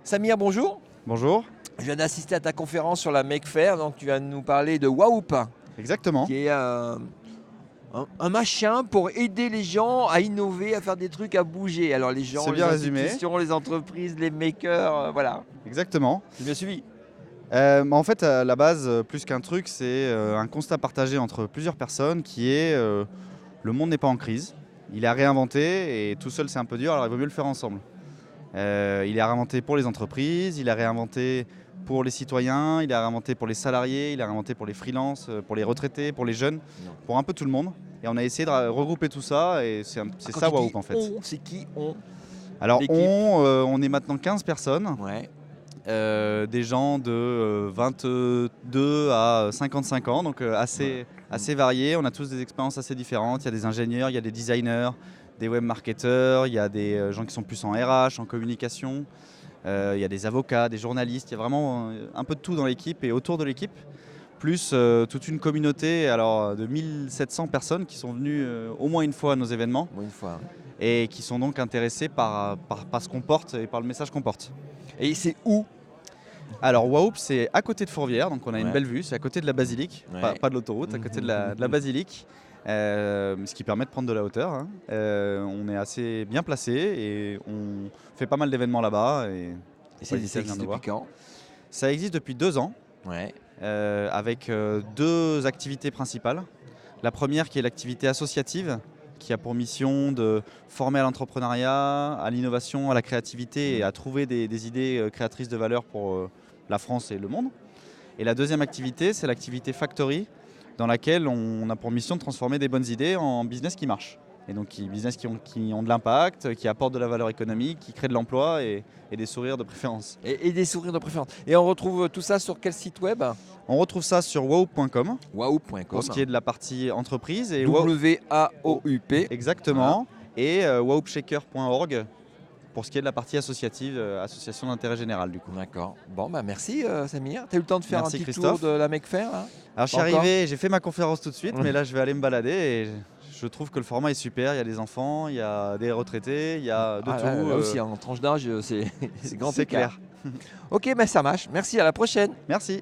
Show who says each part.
Speaker 1: Samir, bonjour.
Speaker 2: Bonjour.
Speaker 1: Je viens d'assister à ta conférence sur la Make Faire, donc tu vas nous parler de Wahoop,
Speaker 2: Exactement.
Speaker 1: qui est un machin pour aider les gens à innover, à faire des trucs, à bouger. Alors les gens,
Speaker 2: C'est
Speaker 1: les
Speaker 2: bien résumé.
Speaker 1: institutions, les entreprises, les makers, voilà.
Speaker 2: Exactement.
Speaker 1: J'ai bien suivi.
Speaker 2: En fait, à la base, plus qu'un truc, c'est un constat partagé entre plusieurs personnes qui est le monde n'est pas en crise. Il est à réinventer et tout seul c'est un peu dur, alors il vaut mieux le faire ensemble. Il est à réinventer pour les entreprises, il est à réinventer pour les citoyens, il est à réinventer pour les salariés, il est à réinventer pour les freelances, pour les retraités, pour les jeunes, pour un peu tout le monde. Et on a essayé de regrouper tout ça et c'est ça Wahoop en fait.
Speaker 1: C'est qui on?
Speaker 2: Alors
Speaker 1: L'équipe.
Speaker 2: on est maintenant 15 personnes.
Speaker 1: Ouais.
Speaker 2: Des gens de 22 à 55 ans, donc assez variés. On a tous des expériences assez différentes. Il y a des ingénieurs, il y a des designers, des web marketeurs, il y a des gens qui sont plus en RH, en communication. Il y a des avocats, des journalistes. Il y a vraiment un peu de tout dans l'équipe et autour de l'équipe. Plus toute une communauté de 1700 personnes qui sont venues au moins une fois à nos événements.
Speaker 1: Bon, une fois.
Speaker 2: Et qui sont donc intéressés par ce qu'on porte et par le message qu'on porte.
Speaker 1: Et c'est où?
Speaker 2: Alors Wahoop, c'est à côté de Fourvière, donc on a une
Speaker 1: Ouais.
Speaker 2: belle vue, c'est à côté de la basilique,
Speaker 1: Ouais.
Speaker 2: pas de l'autoroute, à côté de la basilique, ce qui permet de prendre de la hauteur, hein. On est assez bien placé et on fait pas mal d'événements là-bas. Et
Speaker 1: Ça existe depuis quand?
Speaker 2: Ça existe depuis 2 ans,
Speaker 1: Ouais.
Speaker 2: avec 2 activités principales. La première qui est l'activité associative, qui a pour mission de former à l'entrepreneuriat, à l'innovation, à la créativité et à trouver des idées créatrices de valeur pour la France et le monde. Et la deuxième activité, c'est l'activité Factory, dans laquelle on a pour mission de transformer des bonnes idées en business qui marchent. Et donc business qui ont de l'impact, qui apportent de la valeur économique, qui créent de l'emploi et des sourires de préférence.
Speaker 1: Et des sourires de préférence. Et on retrouve tout ça sur quel site web?
Speaker 2: On retrouve ça sur wahoop.com
Speaker 1: Wahoop.com.
Speaker 2: pour ce qui est de la partie entreprise. Et
Speaker 1: W-A-O-U-P.
Speaker 2: Exactement. Et wahoopshaker.org pour ce qui est de la partie associative, association d'intérêt général du coup.
Speaker 1: D'accord. Bon, bah merci Samir. Tu as eu le temps de faire
Speaker 2: Merci,
Speaker 1: un petit
Speaker 2: Christophe.
Speaker 1: tour de la Make Faire là?
Speaker 2: Alors je suis
Speaker 1: Pas encore
Speaker 2: arrivé, j'ai fait ma conférence tout de suite, mais là je vais aller me balader et je trouve que le format est super. Il y a des enfants, il y a des retraités, il y a de tout.
Speaker 1: Là aussi, en tranche d'âge, c'est grand
Speaker 2: c'est
Speaker 1: écart.
Speaker 2: clair.
Speaker 1: Ok, bah ça marche. Merci, à la prochaine.
Speaker 2: Merci.